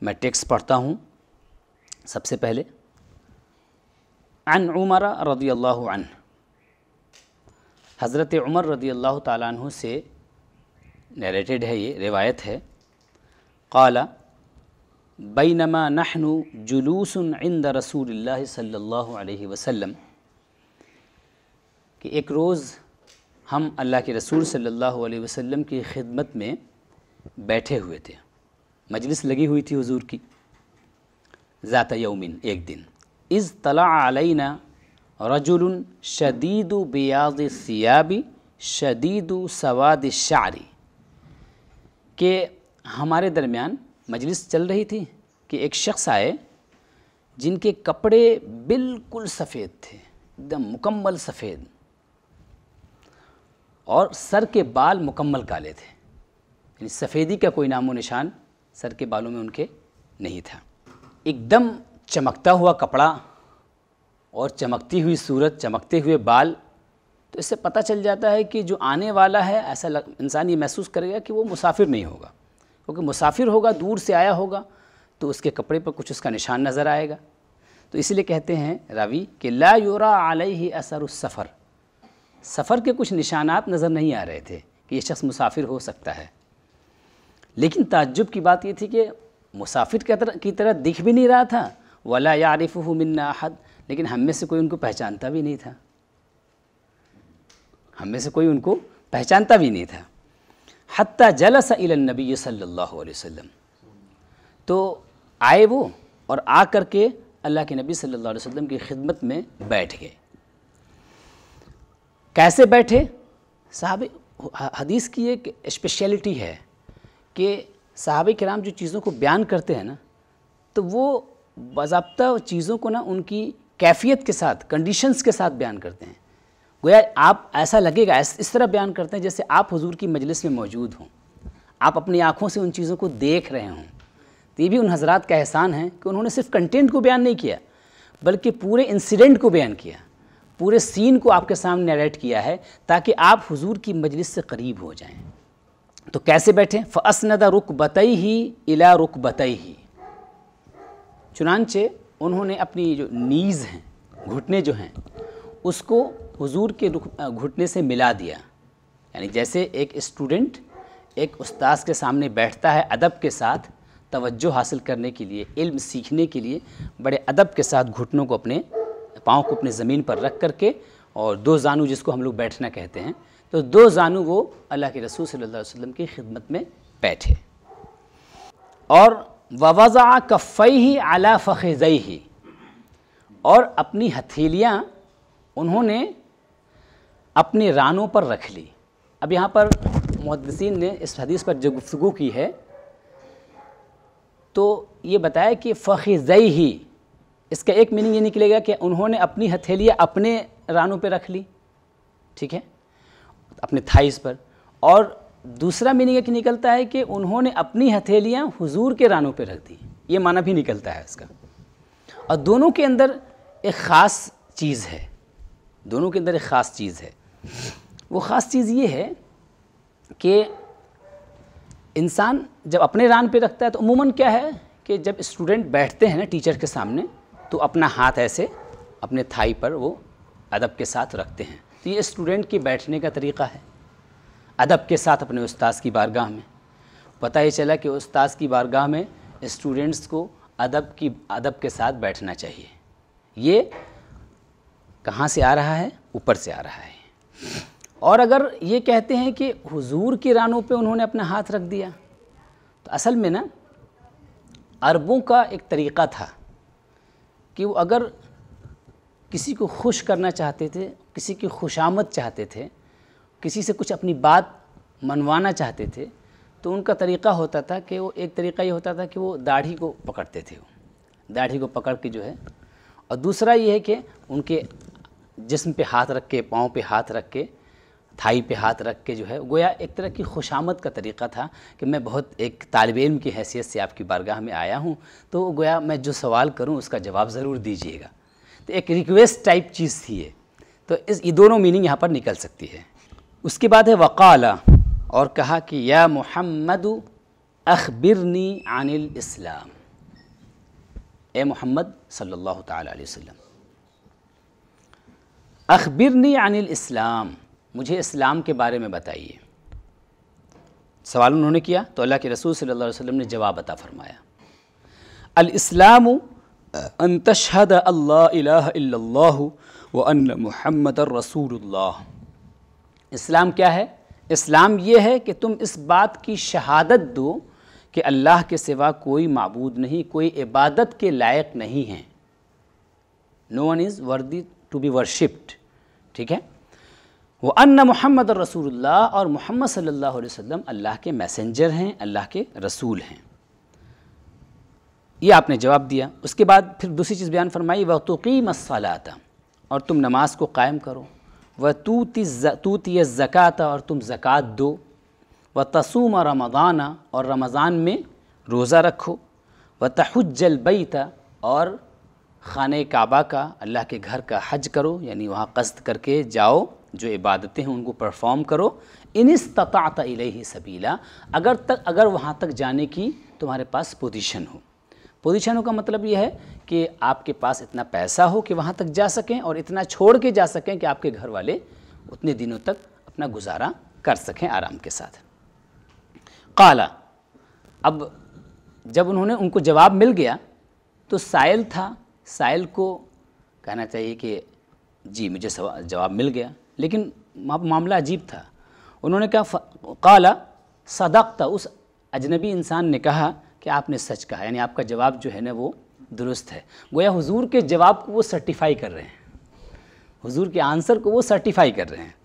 میں ٹیکسٹ پڑھتا ہوں سب سے پہلے. عن عمر رضی اللہ عنہ، حضرت عمر رضی اللہ تعالیٰ عنہ سے نیریٹڈ ہے، یہ روایت ہے. قال بینما نحن جلوس عند رسول اللہ صلی اللہ علیہ وسلم، کہ ایک روز ہم اللہ کے رسول صلی اللہ علیہ وسلم کی خدمت میں بیٹھے ہوئے تھے، مجلس لگی ہوئی تھی حضور کی. ذات یومن، ایک دن. اذ طلع علینا رجل شدید بیاض الثیاب شدید سواد الشعر، کہ ہمارے درمیان مجلس چل رہی تھی کہ ایک شخص آئے جن کے کپڑے بالکل سفید تھے، ایک دم مکمل سفید، اور سر کے بال مکمل کالے تھے، یعنی سفیدی کا کوئی نام و نشان سر کے بالوں میں ان کے نہیں تھا. ایک دم چمکتا ہوا کپڑا اور چمکتی ہوئی صورت، چمکتے ہوئے بال، تو اس سے پتہ چل جاتا ہے کہ جو آنے والا ہے ایسا انسان یہ محسوس کرے گا کہ وہ مسافر نہیں ہوگا، کیونکہ مسافر ہوگا، دور سے آیا ہوگا تو اس کے کپڑے پر کچھ اس کا نشان نظر آئے گا. تو اس لیے کہتے ہیں راوی کہ لا یرا علیہ اثر السفر، سفر کے کچھ نشانات نظر نہیں آ رہے تھے کہ یہ شخص مسافر ہو سکتا ہے. لیکن تعجب کی بات یہ تھی کہ مسافر کی طرح دکھ بھی نہیں رہا تھا، ولا یعرفہ منا احد، لیکن ہم میں سے کوئی ان کو پہچانتا بھی نہیں تھا، ہم میں سے کوئی ان کو پہچانتا بھی نہیں تھا. حتی جلس الی النبی صلی اللہ علیہ وسلم، تو آئے وہ اور آ کر کے اللہ کے نبی صلی اللہ علیہ وسلم کی خدمت میں بیٹھ گئے. کیسے بیٹھے؟ صحابہ، حدیث کی ایک اسپیشلٹی ہے کہ صحابہ کرام جو چیزوں کو بیان کرتے ہیں نا، تو وہ باضابطہ چیزوں کو نا ان کی کیفیت کے ساتھ، کنڈیشنز کے ساتھ بیان کرتے ہیں. گویا آپ ایسا لگے گا، اس طرح بیان کرتے ہیں جیسے آپ حضور کی مجلس میں موجود ہوں، آپ اپنی آنکھوں سے ان چیزوں کو دیکھ رہے ہوں. تو یہ بھی ان حضرات کا احسان ہے کہ انہوں نے صرف کنٹینٹ کو بیان نہیں کیا، بلکہ پورے انسیڈنٹ کو بیان کیا، پورے سین کو آپ کے سامنے نیریٹ کیا ہے تاکہ آپ حضور کی مجلس سے قریب ہو جائیں. تو کیسے بیٹھیں؟ فَأَسْنَدَ رُكْبَتَيْهِ إِلَى رُكْبَتَيْهِ، چنانچہ انہوں نے اپنی جو نیز ہیں، گھٹنے جو ہیں، اس کو حضور کے گھٹنے سے ملا دیا. یعنی جیسے ایک اسٹوڈنٹ ایک استاذ کے سامنے بیٹھتا ہے ادب کے ساتھ، توجہ حاصل کرنے کے لیے، علم سیکھنے کے لیے بڑے ادب کے ساتھ گھٹنوں کو اپنے پاؤں کو اپنے زمین پر رکھ کر کے، اور دو زانو جس کو ہم لوگ بیٹھنا کہتے ہیں، تو دو زانو وہ اللہ کے رسول صلی اللہ علیہ وسلم کی خدمت میں بیٹھے. اور وَوَضَعَ كَفَّيْهِ عَلَى فَخِذَيْهِ، اور اپنی ہتھیلیاں انہوں نے اپنے رانوں پر رکھ لی. اب یہاں پر محدثین نے اس حدیث پر جو گفتگو کی ہے تو یہ بتایا کہ فَخِذَيْهِ، اس کا ایک میننگ یہ نکلے گا کہ انہوں نے اپنی ہتھیلیاں اپنے رانوں پہ رکھ لی، ٹھیک ہے، اپنے تھائز پر. اور دوسرا میننگ ایک نکلتا ہے کہ انہوں نے اپنی ہتھیلیاں حضور کے رانوں پہ رکھ دی، یہ معنی بھی نکلتا ہے اس کا. اور دونوں کے اندر ایک خاص چیز ہے، دونوں کے اندر ایک خاص چیز ہے. وہ خاص چیز یہ ہے کہ انسان جب اپنے ران پہ رکھتا ہے تو عموماً کیا ہے کہ جب اسٹوڈنٹ بیٹھتے ہیں نا ٹیچر کے سامنے، تو اپنا ہاتھ ایسے اپنے تھائی پر وہ ادب کے ساتھ رکھتے ہیں. تو یہ اسٹوڈنٹ کے بیٹھنے کا طریقہ ہے ادب کے ساتھ اپنے استاذ کی بارگاہ میں. پتہ یہ چلا کہ استاذ کی بارگاہ میں اسٹوڈنٹس کو ادب کے ساتھ بیٹھنا چاہیے. یہ کہاں سے آ رہا ہے؟ اوپر سے آ رہا ہے. اور اگر یہ کہتے ہیں کہ حضور کی رانوں پہ انہوں نے اپنا ہاتھ رکھ دیا، تو اصل میں نا عربوں کا ایک طریقہ تھا کہ وہ اگر کسی کو خوش کرنا چاہتے تھے، کسی کی خوشامد چاہتے تھے، کسی سے کچھ اپنی بات منوانا چاہتے تھے، تو ان کا طریقہ ہوتا تھا کہ وہ ایک طریقہ یہ ہوتا تھا کہ وہ داڑھی کو پکڑتے تھے، داڑھی کو پکڑ کے جو ہے، اور دوسرا یہ ہے کہ ان کے جسم پہ ہاتھ رکھ کے، پاؤں پہ ہاتھ رکھ کے، تھائی پہ ہاتھ رکھ کے جو ہے، گویا ایک طرح کی خوشامد کا طریقہ تھا کہ میں بہت ایک طالب علم کی حیثیت سے آپ کی بارگاہ میں آیا ہوں، تو گویا میں جو سوال کروں اس کا جواب ضرور دیجیے گا. تو ایک ریکویسٹ ٹائپ چیز تھی یہ. تو یہ دونوں میننگ یہاں پر نکل سکتی ہے. اس کے بعد ہے وقال، اور کہا کہ یا محمد اخبرنی عن الاسلام. اے محمد صلی اللہ تعالیٰ علیہ وسلم، اخبرنی عن الاسلام، مجھے اسلام کے بارے میں بتائیے۔ سوال انہوں نے کیا تو اللہ کے رسول صلی اللہ علیہ وسلم نے جواب عطا فرمایا، الاسلام ان تشہد اللہ الہ الا اللہ وان محمد الرسول اللہ۔ اسلام کیا ہے؟ اسلام یہ ہے کہ تم اس بات کی شہادت دو کہ اللہ کے سوا کوئی معبود نہیں، کوئی عبادت کے لائق نہیں ہیں، no one is worthy to be worshipped, ٹھیک ہے، وَأَنَّ محمد الرسول اللہ، اور محمد صلی اللہ علیہ وسلم اللہ کے میسنجر ہیں، اللہ کے رسول ہیں۔ یہ آپ نے جواب دیا۔ اس کے بعد پھر دوسری چیز بیان فرمائی، وَتُقِيمَ الصَّلَاةَ، اور تم نماز کو قائم کرو، وَتُؤْتِيَ الزَّكَاةَ، اور تم زکوٰۃ دو، وَتَصُومَ رمضان، اور رمضان میں روزہ رکھو، وَتَحُجَّ الْبَيْتَ، اور خانہ کعبہ کا، اللہ کے گھر کا حج کرو، یعنی وہاں قصد کر کے جاؤ، جو عبادتیں ہیں ان کو پرفارم کرو، ان استطعت الیہ سبیلا، اگر وہاں تک جانے کی تمہارے پاس پوزیشن ہو۔ پوزیشن کا مطلب یہ ہے کہ آپ کے پاس اتنا پیسہ ہو کہ وہاں تک جا سکیں، اور اتنا چھوڑ کے جا سکیں کہ آپ کے گھر والے اتنے دنوں تک اپنا گزارا کر سکیں آرام کے ساتھ۔ قال، اب جب انہوں نے ان کو جواب مل گیا تو سائل تھا، سائل کو کہنا چاہیے کہ جی مجھے جواب مل گیا، لیکن معاملہ عجیب تھا۔ انہوں نے کہا قال صدقت، اس اجنبی انسان نے کہا کہ آپ نے سچ کہا، یعنی آپ کا جواب جو ہے نا وہ درست ہے۔ گویا حضور کے جواب کو وہ سرٹیفائی کر رہے ہیں، حضور کے آنسر کو وہ سرٹیفائی کر رہے ہیں۔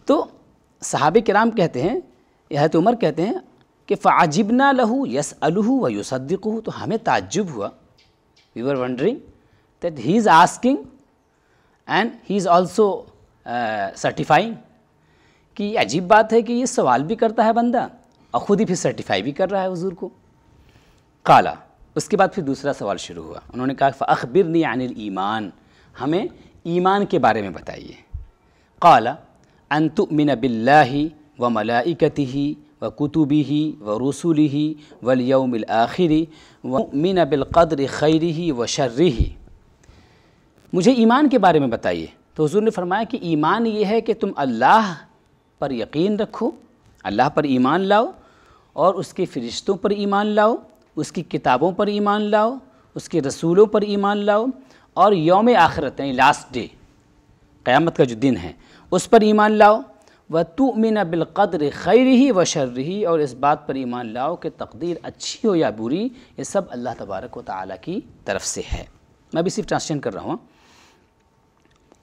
تو صحابہ کرام کہتے ہیں، حضرت عمر کہتے ہیں کہ فعجبنا لہ یسألہ ویصدقہ، تو ہمیں تعجب ہوا، we were wondering that he is asking and he is also certifying، کہ یہ عجیب بات ہے کہ یہ سوال بھی کرتا ہے بندہ اور خود ہی پھر سرٹیفائی بھی کر رہا ہے حضور کو۔ قال، اس کے بعد پھر دوسرا سوال شروع ہوا، انہوں نے کہا فأخبرنی عن الایمان، ہمیں ایمان کے بارے میں بتائیے۔ قال ان تؤمن باللہ وملائکتہ وکتبہ ورسلہ والیوم الآخر وتؤمن بالقدر خیرہ وشرہ، مجھے ایمان کے بارے میں بتائیے۔ تو حضور نے فرمایا کہ ایمان یہ ہے کہ تم اللہ پر یقین رکھو، اللہ پر ایمان لاؤ، اور اس کے فرشتوں پر ایمان لاؤ، اس کی کتابوں پر ایمان لاؤ، اس کے رسولوں پر ایمان لاؤ، اور یوم آخرت یعنی لاسٹ ڈے، قیامت کا جو دن ہے اس پر ایمان لاؤ، وَتُؤْمِنَ بِالْقَدْرِ خَيْرِهِ وَشَرِّهِ، اور اس بات پر ایمان لاؤ کہ تقدیر اچھی ہو یا بری یہ سب اللہ تبارک و تعالیٰ کی طرف سے ہے۔ میں بھی صرف ٹرانسلیشن کر رہا ہوں۔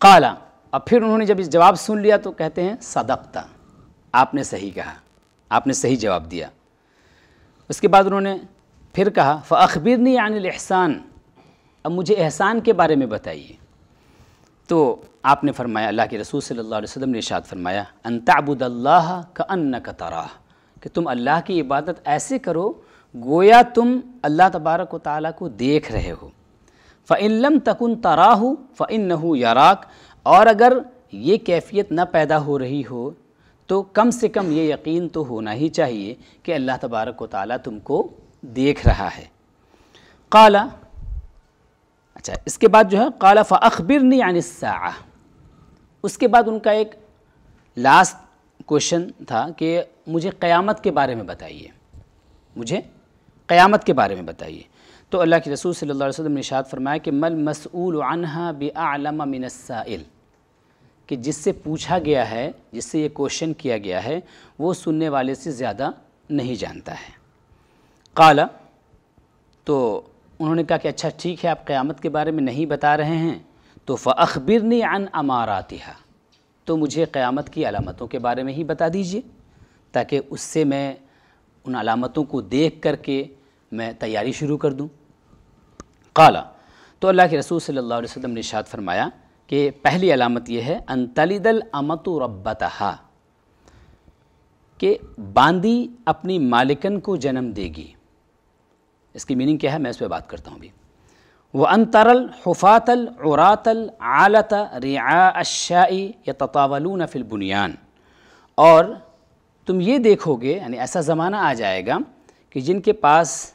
قال، اب پھر انہوں نے جب اس جواب سن لیا تو کہتے ہیں صدقت، آپ نے صحیح کہا، آپ نے صحیح جواب دیا۔ اس کے بعد انہوں نے پھر کہا فأخبرنی عن الإحسان، اب مجھے احسان کے بارے میں بتائیے۔ تو آپ نے فرمایا، اللہ کے رسول صلی اللہ علیہ وسلم نے ارشاد فرمایا ان تعبد اللہ کأنک تراہ، کہ تم اللہ کی عبادت ایسے کرو گویا تم اللہ تبارک و تعالیٰ کو دیکھ رہے ہو۔ فإن لم تکن تراہ فإنہ یراک، اور اگر یہ کیفیت نہ پیدا ہو رہی ہو تو کم سے کم یہ یقین تو ہونا ہی چاہیے کہ اللہ تبارک و تعالیٰ تم کو دیکھ رہا ہے۔ قال، اچھا اس کے بعد جو ہے قال فأخبرنی عن الساعہ، اس کے بعد ان کا ایک لاسٹ کوشچن تھا کہ مجھے قیامت کے بارے میں بتائیے، مجھے قیامت کے بارے میں بتائیے۔ تو اللہ کے رسول صلی اللہ علیہ وسلم نے ارشاد فرمایا کہ مل مسئول عنہا بأعلم من السائل، کہ جس سے پوچھا گیا ہے، جس سے یہ کوشچن کیا گیا ہے، وہ سننے والے سے زیادہ نہیں جانتا ہے۔ قال، تو انہوں نے کہا کہ اچھا ٹھیک ہے، آپ قیامت کے بارے میں نہیں بتا رہے ہیں تو فأخبرنی عن اماراتہا، تو مجھے قیامت کی علامتوں کے بارے میں ہی بتا دیجئے تاکہ اس سے میں ان علامتوں کو دیکھ کر کے میں تیاری شروع کر دوں۔ قال، تو اللہ کے رسول صلی اللہ علیہ وسلم نے ارشاد فرمایا کہ پہلی علامت یہ ہے ان تلد الامۃ ربتہا، کہ باندی اپنی مالکن کو جنم دے گی۔ اس کی میننگ کیا ہے میں اس پہ بات کرتا ہوں ابھی۔ وَأَن تَرَى الْحُفَاةَ الْعُرَاةَ الْعَالَةَ رِعَاءَ الشَّاءِ يَتَطَاوَلُونَ فِي الْبُنْيَانِ، اور تم یہ دیکھو گے، یعنی ایسا زمانہ آ جائے گا کہ جن کے پاس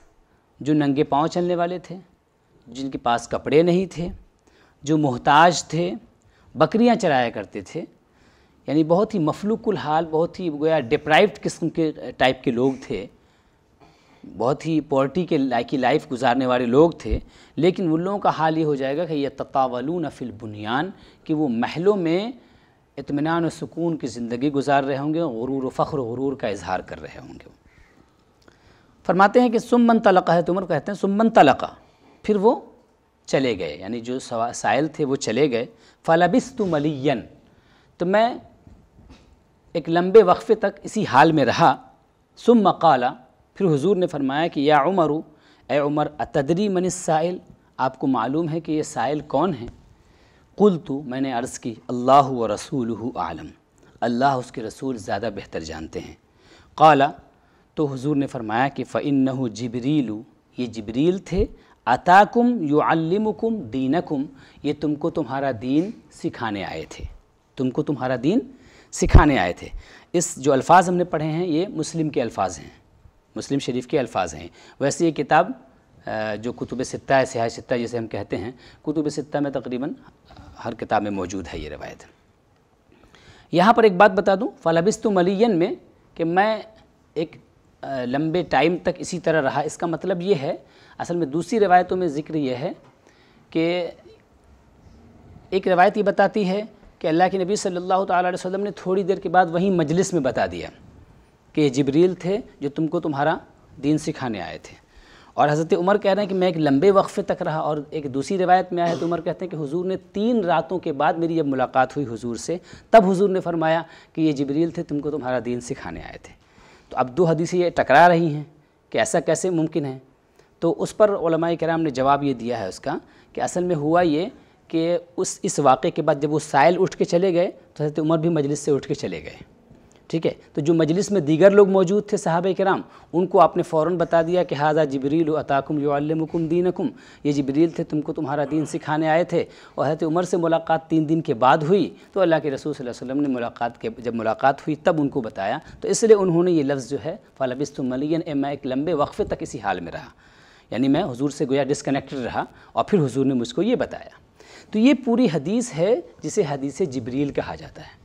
جو ننگے پاؤں چلنے والے تھے، جن کے پاس کپڑے نہیں تھے، جو محتاج تھے، بکریاں چرایا کرتے تھے، یعنی بہت ہی مفلوق الحال، بہت ہی گویا ڈپرائیوڈ قسم کے ٹائپ کے لوگ تھے، بہت ہی پورٹی کے لائف گزارنے والے لوگ تھے، لیکن ان لوگوں کا حال یہ ہو جائے گا کہ یتطاولون فی البنیان، کہ وہ محلوں میں اطمینان و سکون کی زندگی گزار رہے ہوں گے، غرور و فخر و غرور کا اظہار کر رہے ہوں گے۔ فرماتے ہیں کہ ثم انطلق، حضرت عمر کہتے ہیں ثم انطلق، پھر وہ چلے گئے، یعنی جو سائل تھے وہ چلے گئے۔ فلبثت ملیا، تو میں ایک لمبے وقفے تک اسی حال میں رہا۔ ثم قال، پھر حضور نے فرمایا کہ یا عمر، اے عمر، اتدری من السائل، آپ کو معلوم ہے کہ یہ سائل کون ہیں؟ قلت، میں نے عرض کی، اللہ و رسولہ اعلم، اللہ اس کے رسول زیادہ بہتر جانتے ہیں۔ قال، تو حضور نے فرمایا کہ فإنہ جبریل، یہ جبریل تھے، اتاکم یعلمکم دینکم، یہ تم کو تمہارا دین سکھانے آئے تھے، تم کو تمہارا دین سکھانے آئے تھے۔ اس جو الفاظ ہم نے پڑھے ہیں یہ مسلم کے الفاظ ہیں، مسلم شریف کے الفاظ ہیں۔ ویسے یہ کتاب جو کتب ستہ ہے، صحاح ستہ جسے ہم کہتے ہیں، کتب ستہ میں تقریباً ہر کتاب میں موجود ہے یہ روایت۔ یہاں پر ایک بات بتا دوں، فلبثت ملیا میں، کہ میں ایک لمبے ٹائم تک اسی طرح رہا، اس کا مطلب یہ ہے، اصل میں دوسری روایتوں میں ذکر یہ ہے کہ ایک روایت یہ بتاتی ہے کہ اللہ کے نبی صلی اللہ تعالیٰ علیہ وسلم نے تھوڑی دیر کے بعد وہیں مجلس میں بتا دیا کہ یہ جبریل تھے جو تم کو تمہارا دین سکھانے آئے تھے۔ اور حضرت عمر کہہ رہے ہیں کہ میں ایک لمبے وقفے تک رہا، اور ایک دوسری روایت میں آیا ہے تو عمر کہتے ہیں کہ حضور نے 3 راتوں کے بعد میری جب ملاقات ہوئی حضور سے، تب حضور نے فرمایا کہ یہ جبریل تھے، تم کو تمہارا دین سکھانے آئے تھے۔ تو اب 2 حدیثیں یہ ٹکرا رہی ہیں کہ ایسا کیسے ممکن ہے؟ تو اس پر علماء کرام نے جواب یہ دیا ہے اس کا کہ اصل میں ہوا یہ کہ اس واقعے کے بعد جب وہ سائل اٹھ کے چلے گئے تو حضرت عمر بھی مجلس سے اٹھ کے چلے گئے، ٹھیک ہے؟ تو جو مجلس میں دیگر لوگ موجود تھے صحابہ کرام، ان کو آپ نے فوراً بتا دیا کہ ھذا جبریل اتاکم یعلمکم دینکم، یہ جبریل تھے، تم کو تمہارا دین سکھانے آئے تھے۔ اور حضرت عمر سے ملاقات 3 دن کے بعد ہوئی تو اللہ کے رسول صلی اللہ علیہ وسلم نے جب ملاقات ہوئی تب ان کو بتایا، تو اس لیے انہوں نے یہ لفظ جو ہے فلبثت ملیا، میں ایک لمبے وقفے تک اسی حال میں رہا، یعنی میں حضور سے گویا ڈسکنیکٹڈ رہا، اور پھر حضور نے مجھ کو یہ بتایا۔ تو یہ پوری حدیث ہے جسے حدیث جبریل کہا جاتا ہے۔